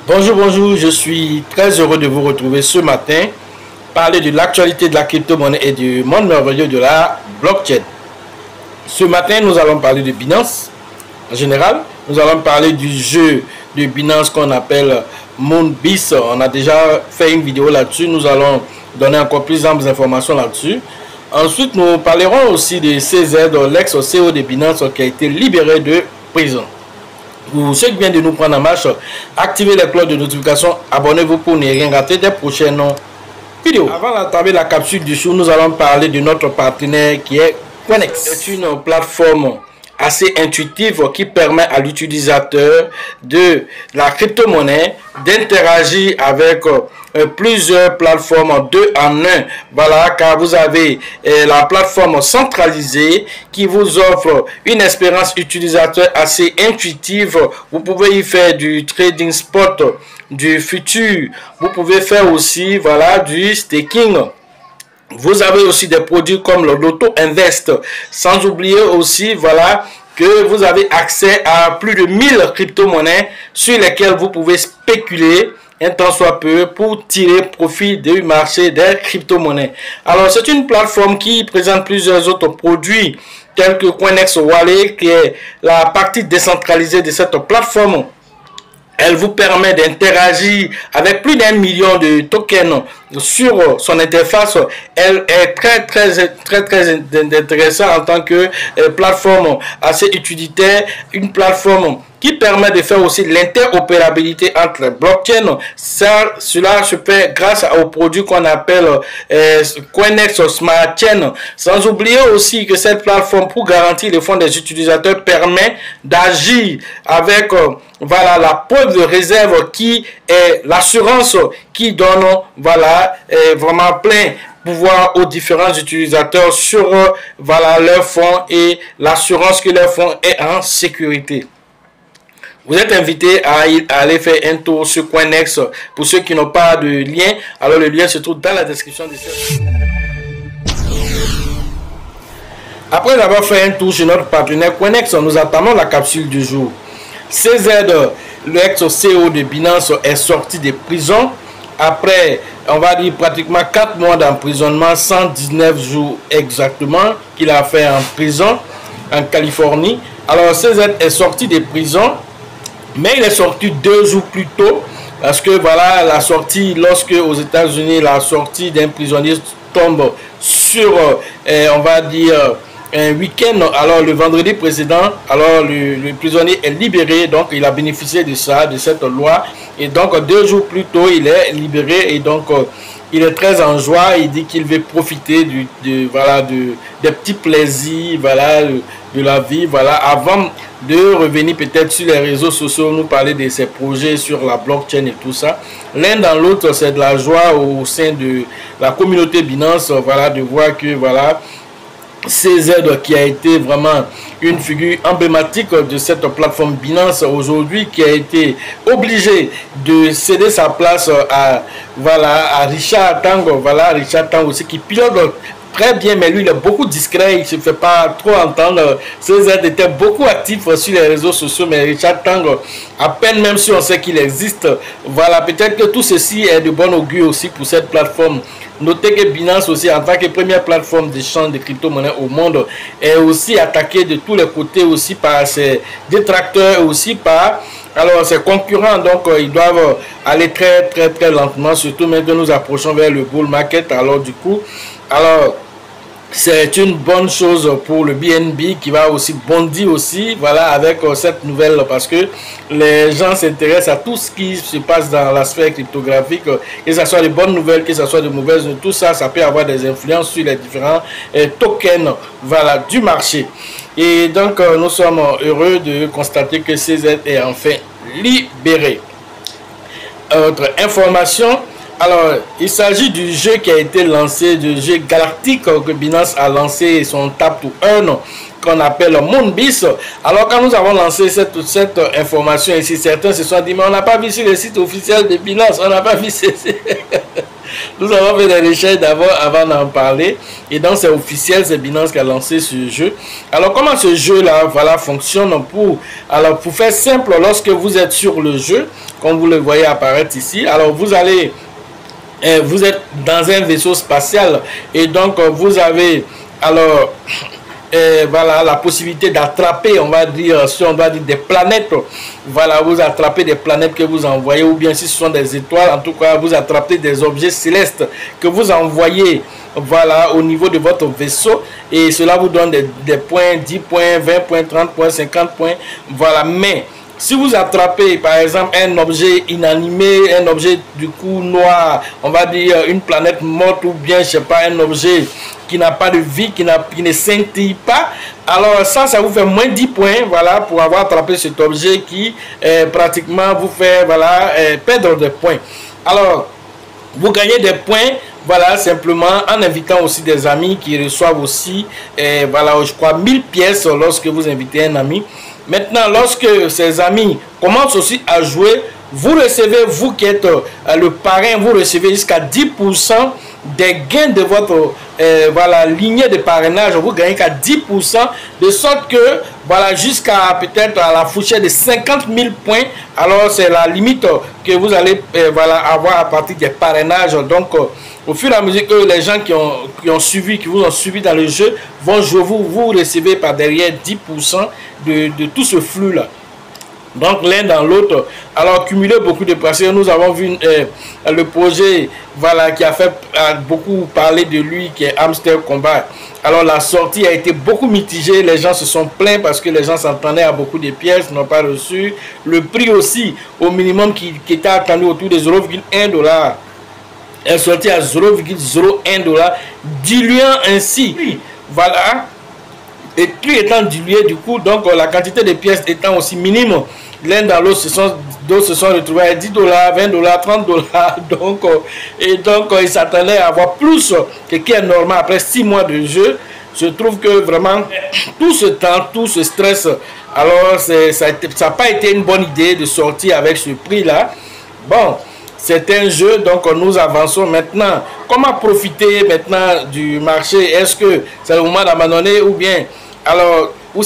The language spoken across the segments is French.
Bonjour, bonjour, je suis très heureux de vous retrouver ce matin, parler de l'actualité de la crypto-monnaie et du monde merveilleux de la blockchain. Ce matin, nous allons parler de Binance en général. Nous allons parler du jeu de Binance qu'on appelle Moonbees. On a déjà fait une vidéo là-dessus. Nous allons donner encore plus d'informations là-dessus. Ensuite, nous parlerons aussi de CZ, l'ex-CEO de Binance qui a été libéré de prison. Pour ceux qui viennent de nous prendre en marche, activez les cloches de notification, abonnez-vous pour ne rien rater des prochaines vidéos. Avant d'entamer la capsule du jour, nous allons parler de notre partenaire qui est Coinex. C'est une plateforme assez intuitive qui permet à l'utilisateur de la crypto-monnaie d'interagir avec plusieurs plateformes 2 en 1. Voilà, car vous avez la plateforme centralisée qui vous offre une expérience utilisateur assez intuitive. Vous pouvez y faire du trading spot, du futur. Vous pouvez faire aussi, voilà, du staking. Vous avez aussi des produits comme le Loto Invest. Sans oublier aussi, voilà, que vous avez accès à plus de 1000 crypto-monnaies sur lesquelles vous pouvez spéculer un temps soit peu pour tirer profit du marché des crypto-monnaies. Alors, c'est une plateforme qui présente plusieurs autres produits tels que Coinex Wallet, qui est la partie décentralisée de cette plateforme. Elle vous permet d'interagir avec plus d'1 million de tokens sur son interface. Elle est très intéressante en tant que plateforme assez utilitaire, une plateforme qui permet de faire aussi l'interopérabilité entre les blockchains. Cela se fait grâce aux produits qu'on appelle Coinex Smart Chain. Sans oublier aussi que cette plateforme, pour garantir les fonds des utilisateurs, permet d'agir avec voilà, la preuve de réserve qui est l'assurance qui donne voilà, vraiment plein pouvoir aux différents utilisateurs sur voilà, leurs fonds et l'assurance que leurs fonds est en sécurité. Vous êtes invité à aller faire un tour sur Coinex. Pour ceux qui n'ont pas de lien, alors le lien se trouve dans la description de cette vidéo. Après avoir fait un tour chez notre partenaire Coinex, nous attendons la capsule du jour. CZ, l'ex-CEO de Binance, est sorti de prison après, on va dire, pratiquement 4 mois d'emprisonnement, 119 jours exactement qu'il a fait en prison en Californie. Alors CZ est sorti de prison, mais il est sorti 2 jours plus tôt parce que voilà, la sortie, lorsque aux États-Unis la sortie d'un prisonnier tombe sur, on va dire, un week-end, alors le vendredi précédent, alors le prisonnier est libéré, donc il a bénéficié de ça, de cette loi, et donc 2 jours plus tôt il est libéré, et donc il est très en joie. Il dit qu'il veut profiter des petits plaisirs, voilà, de la vie, voilà, avant de revenir peut-être sur les réseaux sociaux, nous parler de ses projets sur la blockchain et tout ça. L'un dans l'autre, c'est de la joie au sein de la communauté Binance, voilà, de voir que voilà, CZ, qui a été vraiment une figure emblématique de cette plateforme Binance aujourd'hui, qui a été obligé de céder sa place à, voilà, à Richard Tang, voilà, Richard Tang aussi qui pilote très bien, mais lui il est beaucoup discret, il ne se fait pas trop entendre. CZ était beaucoup actif sur les réseaux sociaux, mais Richard Tang, à peine, même si on sait qu'il existe, voilà, peut-être que tout ceci est de bon augure aussi pour cette plateforme. Notez que Binance aussi, en tant que première plateforme d'échange de crypto-monnaies au monde, est aussi attaquée de tous les côtés aussi par ses détracteurs, aussi par alors ses concurrents. Donc ils doivent aller très lentement, surtout maintenant que nous approchons vers le bull market. Alors du coup, alors c'est une bonne chose pour le BNB qui va aussi bondir aussi, voilà, avec cette nouvelle, parce que les gens s'intéressent à tout ce qui se passe dans la sphère cryptographique, que ce soit de bonnes nouvelles, que ce soit de mauvaises, tout ça, ça peut avoir des influences sur les différents tokens, voilà, du marché. Et donc nous sommes heureux de constater que CZ est enfin libéré. Autre information. Alors, il s'agit du jeu qui a été lancé, du jeu galactique que Binance a lancé, son Tap to Earn, qu'on appelle Moonbees. Alors, quand nous avons lancé cette information ici, certains se sont dit, mais on n'a pas vu sur le site officiel de Binance, on n'a pas vu ceci. Nous avons fait des recherches d'abord avant d'en parler. Et donc c'est officiel, c'est Binance qui a lancé ce jeu. Alors comment ce jeu-là voilà, fonctionne alors pour faire simple, lorsque vous êtes sur le jeu, comme vous le voyez apparaître ici, alors vous êtes dans un vaisseau spatial et donc vous avez alors voilà la possibilité d'attraper, on va dire, si on doit dire des planètes, voilà, vous attrapez des planètes que vous envoyez, ou bien si ce sont des étoiles, en tout cas vous attrapez des objets célestes que vous envoyez, voilà, au niveau de votre vaisseau, et cela vous donne des points, 10 points, 20 points, 30 points, 50 points, voilà. Mais si vous attrapez par exemple un objet inanimé, un objet du coup noir, on va dire une planète morte, ou bien je sais pas, un objet qui n'a pas de vie, qui ne scintille pas, alors ça vous fait moins 10 points, voilà, pour avoir attrapé cet objet qui pratiquement vous fait, voilà, perdre des points. Alors vous gagnez des points, voilà, simplement en invitant aussi des amis qui reçoivent aussi, voilà, je crois 1000 pièces lorsque vous invitez un ami. Maintenant, lorsque ces amis commencent aussi à jouer, vous recevez, vous qui êtes le parrain, vous recevez jusqu'à 10% des gains de votre voilà, lignée de parrainage. Vous gagnez qu'à 10%, de sorte que voilà, jusqu'à peut-être à la fourchette de 50 000 points. Alors c'est la limite que vous allez voilà, avoir à partir des parrainages. Donc au fur et à mesure que les gens qui vous ont suivi dans le jeu vont jouer, vous recevez par derrière 10% de tout ce flux là. Donc l'un dans l'autre, alors cumuler beaucoup de passions. Nous avons vu le projet, voilà, qui a fait beaucoup parler de lui, qui est Hamster Combat. Alors la sortie a été beaucoup mitigée, les gens se sont plaints parce que les gens s'entendaient à beaucoup de pièces, n'ont pas reçu. Le prix aussi, au minimum qui était attendu autour de 0,1 $, est sorti à 0,01 $, diluant ainsi, voilà, et plus étant dilué du coup, donc la quantité de pièces étant aussi minime, l'un dans l'autre se sont retrouvés à 10 $, 20 $, 30 $, donc et donc ils s'attendaient à avoir plus que qui est normal après 6 mois de jeu. Je trouve que vraiment tout ce temps, tout ce stress, alors ça n'a pas été une bonne idée de sortir avec ce prix là. Bon, c'est un jeu, donc nous avançons maintenant. Comment profiter maintenant du marché? Est-ce que c'est le moment d'abandonner ou bien alors vous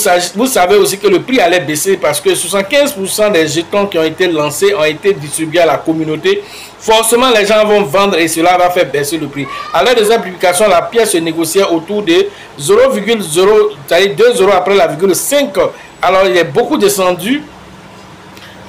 savez aussi que le prix allait baisser parce que 75% des jetons qui ont été lancés ont été distribués à la communauté. Forcément, les gens vont vendre et cela va faire baisser le prix. À l'heure des applications, la pièce se négociait autour de 0,0, c'est-à-dire 2 € après la virgule 5. Alors, il est beaucoup descendu.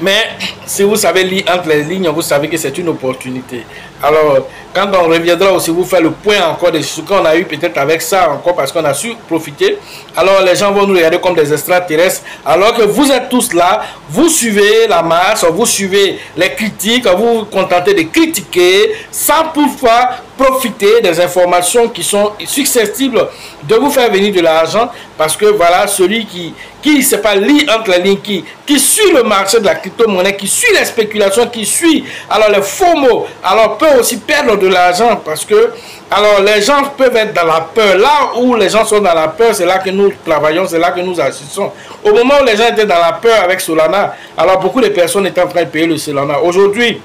Mais si vous savez lire entre les lignes, vous savez que c'est une opportunité. Alors, quand on reviendra aussi vous faire le point encore de ce qu'on a eu peut-être avec ça encore parce qu'on a su profiter, alors les gens vont nous regarder comme des extraterrestres. Alors que vous êtes tous là, vous suivez la masse, vous suivez les critiques, vous vous contentez de critiquer sans toutefois profiter des informations qui sont susceptibles de vous faire venir de l'argent parce que voilà, celui qui ne sait pas lire entre les lignes, qui suit le marché de la crypto-monnaie, qui suit les spéculations, qui suit alors les faux mots, alors peut aussi perdre de l'argent parce que alors les gens peuvent être dans la peur. Là où les gens sont dans la peur, c'est là que nous travaillons, c'est là que nous assistons. Au moment où les gens étaient dans la peur avec Solana, alors beaucoup de personnes étaient en train de payer le Solana. Aujourd'hui,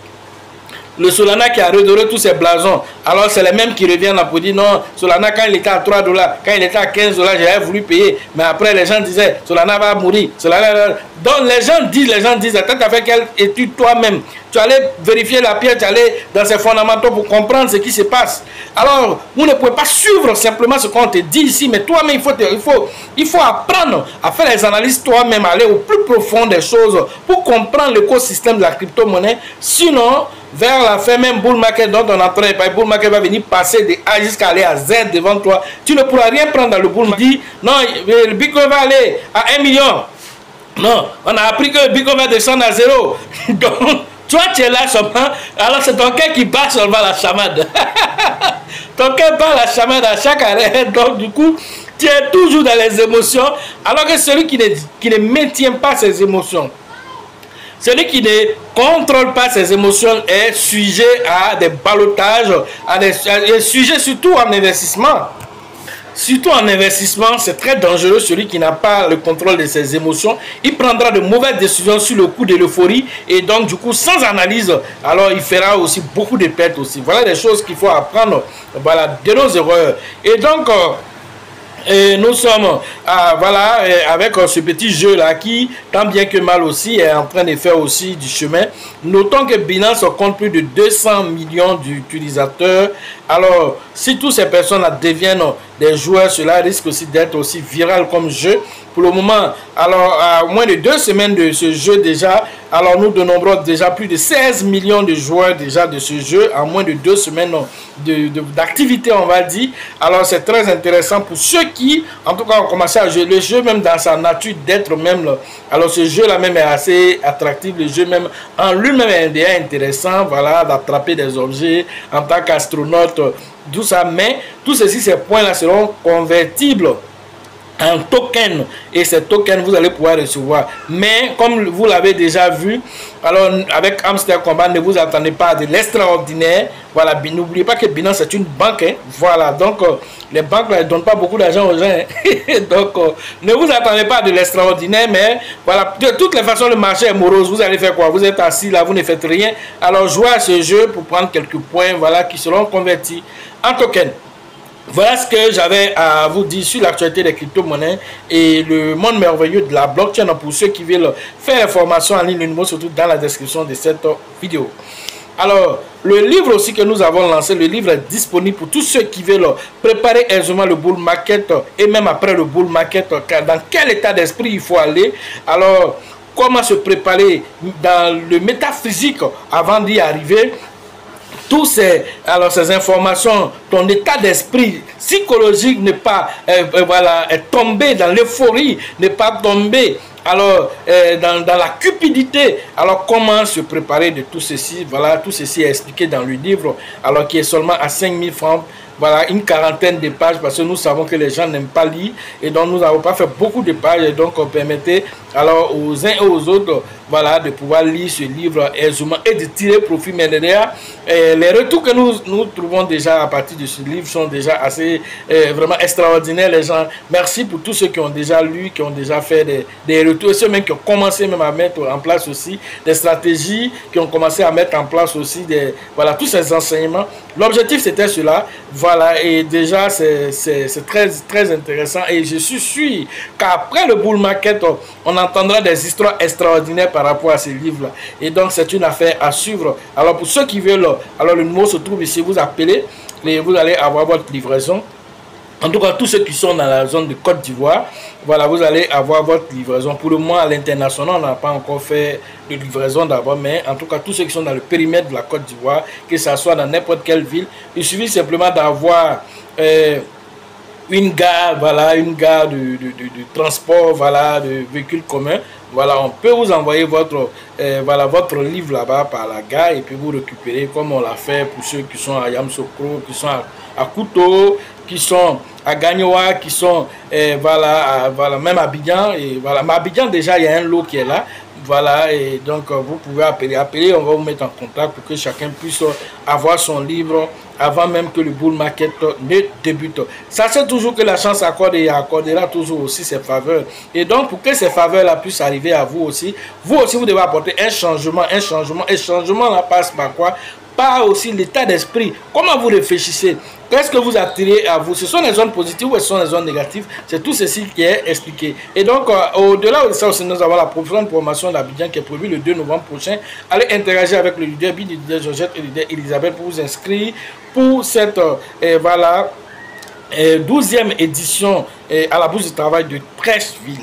le Solana qui a redoré tous ses blasons. Alors c'est les mêmes qui reviennent pour dire non, Solana quand il était à 3 $, quand il était à 15 $, j'avais voulu payer. Mais après les gens disaient, Solana va mourir. Solana... Donc les gens disent, attends, tu as fait quelle étude toi-même? Tu allais vérifier la pierre, tu allais dans ses fondamentaux pour comprendre ce qui se passe. Alors, vous ne pouvez pas suivre simplement ce qu'on te dit ici, mais toi-même, il faut apprendre à faire les analyses toi-même, aller au plus profond des choses pour comprendre l'écosystème de la crypto-monnaie. Sinon, vers la fin, même bull market dont on entend, le bull market va venir passer de A jusqu'à aller à Z devant toi. Tu ne pourras rien prendre dans le bull market. Tu dis, non, le Bitcoin va aller à 1 million. Non, on a appris que le Bitcoin va descendre à 0. Donc, toi, tu es là seulement. Alors, c'est ton cœur qui bat seulement la chamade. Ton cœur bat la chamade à chaque arrêt. Donc, du coup, tu es toujours dans les émotions. Alors que celui qui ne maintient pas ses émotions, celui qui ne contrôle pas ses émotions est sujet à des ballottages, à des sujets surtout en investissement. surtout en investissement, c'est très dangereux. Celui qui n'a pas le contrôle de ses émotions, il prendra de mauvaises décisions sur le coup de l'euphorie et donc du coup sans analyse, alors il fera aussi beaucoup de pertes aussi. Voilà des choses qu'il faut apprendre, voilà, de nos erreurs. Et donc et nous sommes voilà, avec ce petit jeu là qui, tant bien que mal aussi, est en train de faire aussi du chemin. Notons que Binance compte plus de 200 millions d'utilisateurs. Alors, si toutes ces personnes là deviennent des joueurs, cela risque aussi d'être aussi viral comme jeu. Pour le moment, alors à moins de 2 semaines de ce jeu déjà, alors nous dénombrons déjà plus de 16 millions de joueurs déjà de ce jeu en moins de 2 semaines d'activité, on va dire. Alors c'est très intéressant pour ceux qui, en tout cas, ont commencé à jouer le jeu même dans sa nature d'être même. Alors ce jeu là même est assez attractif, le jeu même en lui-même est déjà intéressant, voilà, d'attraper des objets en tant qu'astronaute, tout ça. Mais tous ces points là seront convertibles en token et ces tokens vous allez pouvoir recevoir, mais comme vous l'avez déjà vu, alors avec Hamster Combat ne vous attendez pas à de l'extraordinaire. Voilà, n'oubliez pas que Binance c'est une banque, hein. Voilà, donc les banques ne donnent pas beaucoup d'argent aux gens, hein. Donc ne vous attendez pas à de l'extraordinaire, mais voilà, de toutes les façons le marché est morose. Vous allez faire quoi? Vous êtes assis là, vous ne faites rien, alors jouez à ce jeu pour prendre quelques points, voilà, qui seront convertis en token. Voilà ce que j'avais à vous dire sur l'actualité des crypto-monnaies et le monde merveilleux de la blockchain. Pour ceux qui veulent faire la formation en ligne, le numéro se trouve dans la description de cette vidéo. Alors, le livre aussi que nous avons lancé, le livre est disponible pour tous ceux qui veulent préparer aisément le bull market et même après le bull market, dans quel état d'esprit il faut aller. Alors, comment se préparer dans le métaphysique avant d'y arriver. Tous ces informations, ton état d'esprit psychologique n'est pas voilà, tombé dans l'euphorie, n'est pas tombé alors dans la cupidité. Alors comment se préparer de tout ceci? Voilà, tout ceci est expliqué dans le livre, alors qui est seulement à 5000 francs. Voilà, une quarantaine de pages, parce que nous savons que les gens n'aiment pas lire et donc nous n'avons pas fait beaucoup de pages, et donc on permettait alors aux uns et aux autres, voilà, de pouvoir lire ce livre aisément et de tirer profit. Mais derrière, les retours que nous trouvons déjà à partir de ce livre sont déjà assez vraiment extraordinaires. Les gens, merci pour tous ceux qui ont déjà lu, qui ont déjà fait des retours, et ceux même qui ont commencé même à mettre en place aussi des stratégies, qui ont commencé à mettre en place aussi voilà, tous ces enseignements. L'objectif c'était cela. Voilà, et déjà c'est très, très intéressant et je suis sûr qu'après le bull market, on entendra des histoires extraordinaires par rapport à ces livres-là. Et donc c'est une affaire à suivre. Alors pour ceux qui veulent, alors le numéro se trouve ici, vous appelez et vous allez avoir votre livraison. En tout cas, tous ceux qui sont dans la zone de Côte d'Ivoire, voilà, vous allez avoir votre livraison. Pour le moment, à l'international, on n'a pas encore fait de livraison d'abord, mais en tout cas, tous ceux qui sont dans le périmètre de la Côte d'Ivoire, que ce soit dans n'importe quelle ville, il suffit simplement d'avoir une gare, voilà, une gare de transport, voilà, de véhicules communs. Voilà, on peut vous envoyer votre, voilà, votre livre là-bas par la gare et puis vous récupérez comme on l'a fait pour ceux qui sont à Yamoussoukro, qui sont à Kouto, qui sont à Gagnoa, qui sont voilà, voilà, même à Abidjan. Et voilà, mais à Abidjan déjà il y a un lot qui est là. Voilà, et donc vous pouvez appeler, on va vous mettre en contact pour que chacun puisse avoir son livre avant même que le bull market ne débute. Sachez toujours que la chance accorde et accordera toujours aussi ses faveurs. Et donc pour que ces faveurs-là puissent arriver à vous aussi vous devez apporter un changement. Et changement là passe par quoi? Par aussi l'état d'esprit. Comment vous réfléchissez? Qu'est-ce que vous attirez à vous? Ce sont les zones positives ou ce sont les zones négatives? C'est tout ceci qui est expliqué. Et donc, au-delà de ça aussi, nous avons la prochaine formation d'Abidjan qui est prévue le 2 novembre prochain. Allez interagir avec le leader Bid, le leader Georgette et le leader Elisabeth pour vous inscrire pour cette voilà, 12e édition à la Bourse du Travail de Treichville.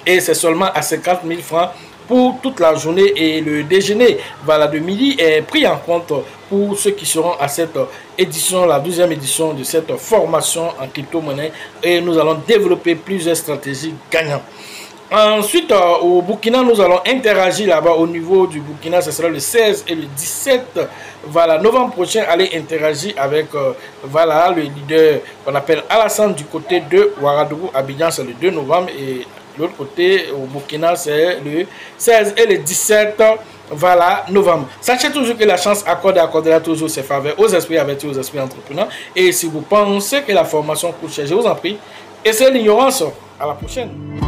Et c'est seulement à 50 000 francs pour toute la journée, et le déjeuner, voilà, de midi est pris en compte pour ceux qui seront à cette édition, la 12e édition de cette formation en crypto-monnaie, et nous allons développer plusieurs stratégies gagnantes. Ensuite, au Burkina, nous allons interagir là-bas au niveau du Burkina. Ce sera le 16 et le 17 voilà, novembre prochain. Allez interagir avec voilà, le leader qu'on appelle Alassane du côté de Ouagadougou. Abidjan, c'est le 2 novembre. Et l'autre côté, au Burkina, c'est le 16 et le 17 Voilà, novembre. Sachez toujours que la chance accordera toujours ses faveurs aux esprits avertis, aux esprits entrepreneurs. Et si vous pensez que la formation coûte cher, je vous en prie, essayez l'ignorance. À la prochaine.